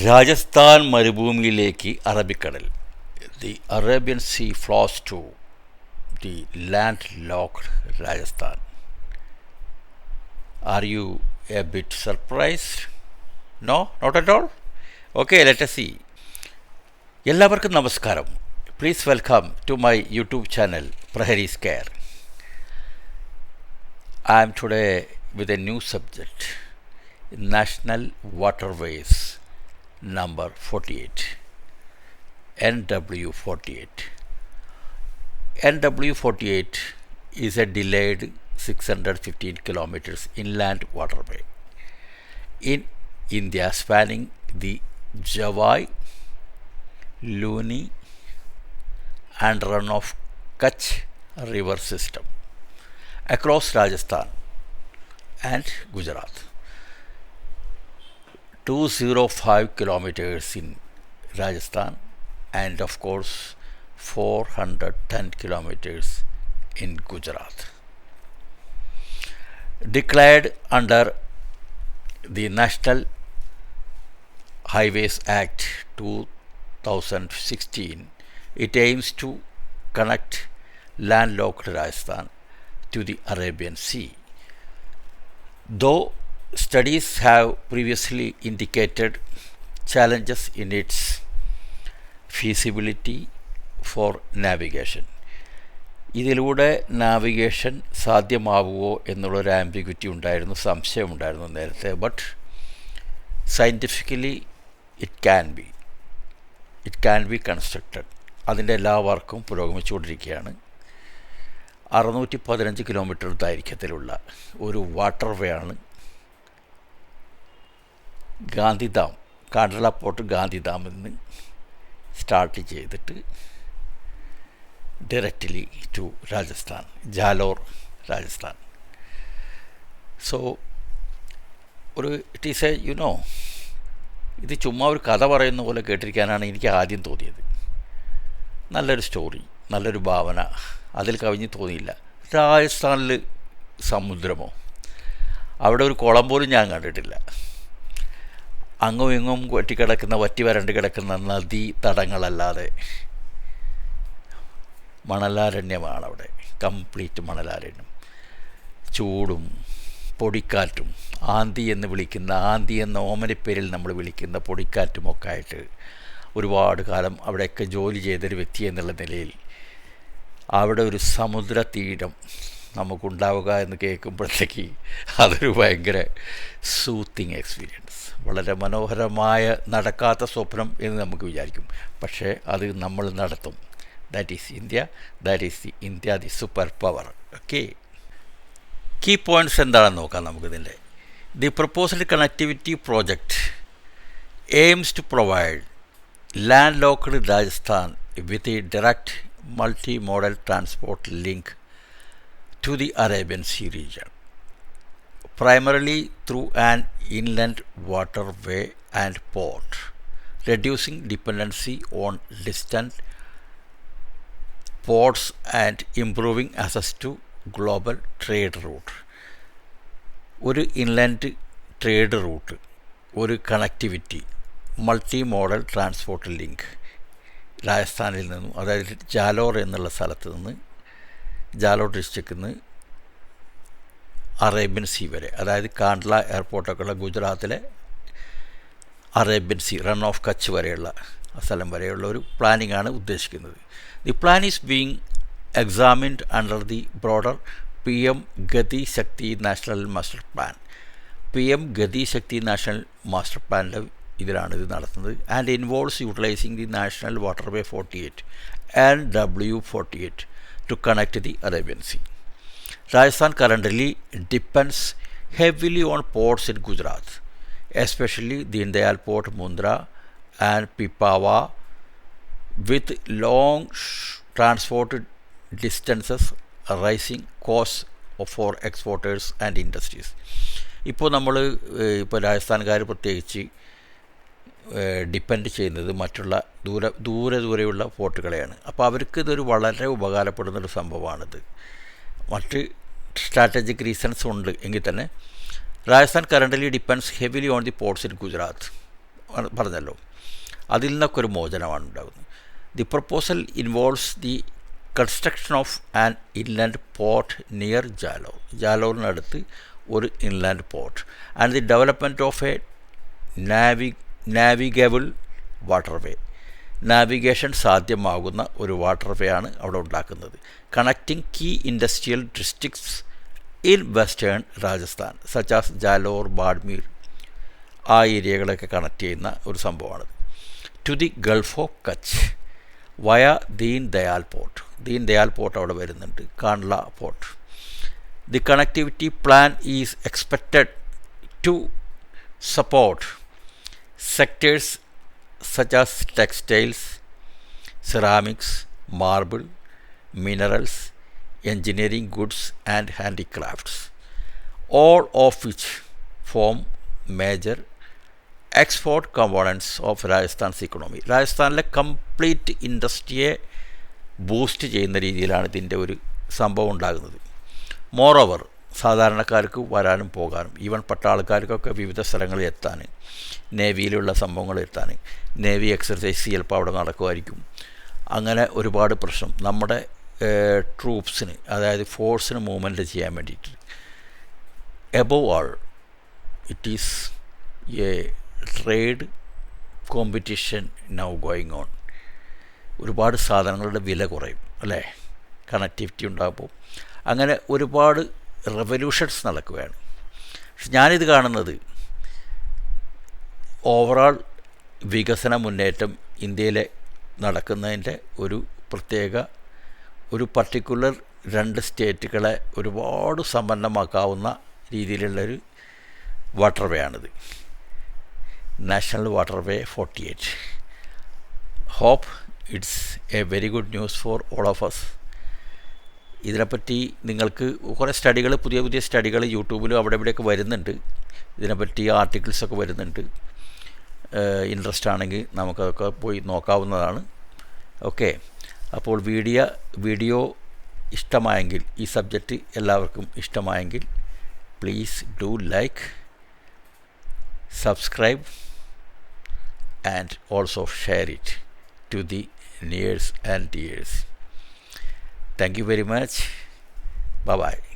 രാജസ്ഥാൻ മരുഭൂമിയിലേക്ക് അറബിക്കടൽ. The Arabian sea flows to the landlocked Rajasthan. Are you a bit surprised? No, not at all? Okay, let us see. എല്ലാവർക്കും നമസ്കാരം. Please welcome to my YouTube channel, Prahari's Care. I am today with a new subject, National Waterways number 48, NW48. NW48 is a delayed 615 kilometers inland waterway in India spanning the Javai, Luni and run of Kutch river system across Rajasthan and Gujarat. 205 kilometers in Rajasthan and of course 410 kilometers in Gujarat. Declared under the National Highways Act 2016, it aims to connect landlocked Rajasthan to the Arabian Sea. Though studies have previously indicated challenges in its feasibility for navigation. ഇതിലൂടെ navigation സാധ്യമാവുമോ എന്നുള്ളൊരു ambiguity ഉണ്ടായിരുന്നു, സംശയമുണ്ടായിരുന്നു നേരത്തെ. But scientifically it can be constructed. അതിൻ്റെ എല്ലാ വർക്കും പുരോഗമിച്ചുകൊണ്ടിരിക്കുകയാണ്. 615 kilometre ദൈർഘ്യത്തിലുള്ള ഒരു waterway ആണ് Gandhidham, Kandla port ഗാന്ധിധാമിൽ നിന്ന് സ്റ്റാർട്ട് ചെയ്തിട്ട് directly to Rajasthan, Jalore, Rajasthan. So, it is a, ഇത് ചുമ്മാ ഒരു കഥ പറയുന്ന പോലെ കേട്ടിരിക്കാനാണ് എനിക്ക് ആദ്യം തോന്നിയത്. നല്ലൊരു സ്റ്റോറി, നല്ലൊരു ഭാവന, അതിൽ കവിഞ്ഞ് തോന്നിയില്ല. രാജസ്ഥാനിൽ സമുദ്രമോ? അവിടെ ഒരു കുളം പോലും ഞാൻ കണ്ടിട്ടില്ല. അങ്ങും ഇങ്ങും വറ്റി വരണ്ട് കിടക്കുന്ന നദീ തടങ്ങളല്ലാതെ മണലാരണ്യമാണ് അവിടെ. കംപ്ലീറ്റ് മണലാരണ്യം. ചൂടും പൊടിക്കാറ്റും, ആന്തി എന്ന ഓമനപ്പേരിൽ നമ്മൾ വിളിക്കുന്ന പൊടിക്കാറ്റുമൊക്കെ ആയിട്ട് ഒരുപാട് കാലം അവിടെയൊക്കെ ജോലി ചെയ്തൊരു വ്യക്തി എന്നുള്ള നിലയിൽ അവിടെ ഒരു സമുദ്ര തീരം നമുക്കുണ്ടാവുക എന്ന് കേൾക്കുമ്പോഴത്തേക്ക് അതൊരു ഭയങ്കര സൂത്തിങ് എക്സ്പീരിയൻസ്. വളരെ മനോഹരമായ നടക്കാത്ത സ്വപ്നം എന്ന് നമുക്ക് വിചാരിക്കും. പക്ഷേ അത് നമ്മൾ നടത്തും. That is India. That is the super power. Okay. Key points എന്താണെന്ന് നോക്കാം നമുക്കിതിൻ്റെ. The proposed connectivity project aims to provide landlocked Rajasthan with a direct multimodal transport link to the Arabian Sea region, primarily through an inland waterway and port, reducing dependency on distant ports and improving access to global trade route. ഒരു inland trade root, ഒരു connectivity, multi model transport link രാജസ്ഥാനിൽ നിന്നും, അതായത് ജാലോർ എന്നുള്ള സ്ഥലത്ത് നിന്ന്, ജാലോർ ഡിസ്ട്രിക്റ്റിൽ നിന്ന് അറേബ്യൻ സീ വരെ, അതായത് കാണ്ട്ല എയർപോർട്ടൊക്കെയുള്ള ഗുജറാത്തിലെ Arabian sea, Rann of Kutch വരെയുള്ള സ്ഥലം വരെയുള്ള ഒരു പ്ലാനിംഗ് ആണ് ഉദ്ദേശിക്കുന്നത്. The plan is being examined under the broader PM Gati Shakti National Master Plan. PM Gati Shakti National Master Plan ഇതിലാണ് ഇത് നടത്തുന്നത്. And involves utilizing the National Waterway 48 and W48 to connect the Arabian Sea. Rajasthan currently depends heavily on ports in Gujarat, especially Deen Dayal Port, Mundra and Pipavav, with long transport distances, rising costs for exporters and industries. ഇപ്പോൾ രാജസ്ഥാൻകാർ പ്രത്യേകിച്ച് depend ചെയ്യുന്നത് മറ്റുള്ള ദൂരെയുള്ള പോർട്ടുകളെയാണ്. അപ്പോൾ അവർക്ക് ഇതൊരു വളരെ ഉപകാരപ്പെടുന്നൊരു സംഭവമാണിത്. മറ്റ് സ്ട്രാറ്റജിക് റീസൺസ് ഉണ്ട് എങ്കിൽ തന്നെ Rajasthan currently depends heavily on the ports in Gujarat. പറഞ്ഞല്ലോ. അതിൽ നിന്നൊക്കെ ഒരു മോചനമാണ് ഉണ്ടാകുന്നത്. The proposal involves the construction of an inland port near Jalore. ജാലോറിനടുത്ത് ഒരു inland port and the development of a navigable waterway. Navigation സാധ്യമാകുന്ന ഒരു വാട്ടർവേ ആണ് അവിടെ ഉണ്ടാക്കുന്നത്. Connecting key industrial districts in western Rajasthan such as Jalore, Barmer, ആ ഏരിയകളൊക്കെ കണക്ട് ചെയ്യുന്ന ഒരു സംഭവമാണിത്. To the Gulf of Kutch via Deen Dayal port. Deen Dayal port അവിടെ വരുന്നുണ്ട്, Kandla port. The connectivity plan is expected to support sectors such as textiles, ceramics, marble, minerals, engineering goods and handicrafts, all of which form major export components of Rajasthan's economy. രാജസ്ഥാനിലെ complete ഇൻഡസ്ട്രിയെ boost ചെയ്യുന്ന രീതിയിലാണ് ഇതിൻ്റെ ഒരു സംഭവം ഉണ്ടാകുന്നത്. Moreover, സാധാരണക്കാർക്ക് വരാനും പോകാനും ഈവൻ പട്ടാളക്കാർക്കൊക്കെ വിവിധ സ്ഥലങ്ങളിൽ എത്താൻ, നേവിയിലുള്ള സംഭവങ്ങൾ എത്താൻ, നേവി എക്സർസൈസ് ചിലപ്പോൾ അവിടെ നടക്കുമായിരിക്കും. അങ്ങനെ ഒരുപാട് പ്രശ്നം നമ്മുടെ ട്രൂപ്സിന്, അതായത് ഫോഴ്സിന് മൂവ്മെൻറ്റ് ചെയ്യാൻ വേണ്ടിയിട്ട്. Above all it is A trade competition now going on. ഒരുപാട് സാധനങ്ങളുടെ വില കുറയും അല്ലേ, കണക്ടിവിറ്റി ഉണ്ടാകുമ്പോൾ. അങ്ങനെ ഒരുപാട് റെവല്യൂഷൻസ് നടക്കുകയാണ്. പക്ഷെ ഞാനിത് കാണുന്നത് ഓവറാൾ വികസന മുന്നേറ്റം ഇന്ത്യയിൽ നടക്കുന്നതിൻ്റെ ഒരു പ്രത്യേക ഒരു പർട്ടിക്കുലർ 2 സ്റ്റേറ്റുകളെ ഒരുപാട് സമ്പന്നമാക്കാവുന്ന രീതിയിലുള്ളൊരു വാട്ടർവേ ആണിത്. National waterway 48. Hope it's a very good news for all of us. ഇതിനെപ്പറ്റി നിങ്ങൾക്ക് കുറേ സ്റ്റഡികൾ, പുതിയ പുതിയ സ്റ്റഡികൾ യൂട്യൂബിലും അവിടെ ഇവിടെയൊക്കെ വരുന്നുണ്ട്. ഇതിനെപ്പറ്റി ആർട്ടിക്കിൾസൊക്കെ വരുന്നുണ്ട്. ഇൻട്രസ്റ്റ് ആണെങ്കിൽ നമുക്കതൊക്കെ പോയി നോക്കാവുന്നതാണ്. ഓക്കെ, അപ്പോൾ വീഡിയോ ഇഷ്ടമായെങ്കിൽ, ഈ സബ്ജക്റ്റ് എല്ലാവർക്കും ഇഷ്ടമായെങ്കിൽ please do like, subscribe and also share it to the nears and dears. Thank you very much. Bye-bye.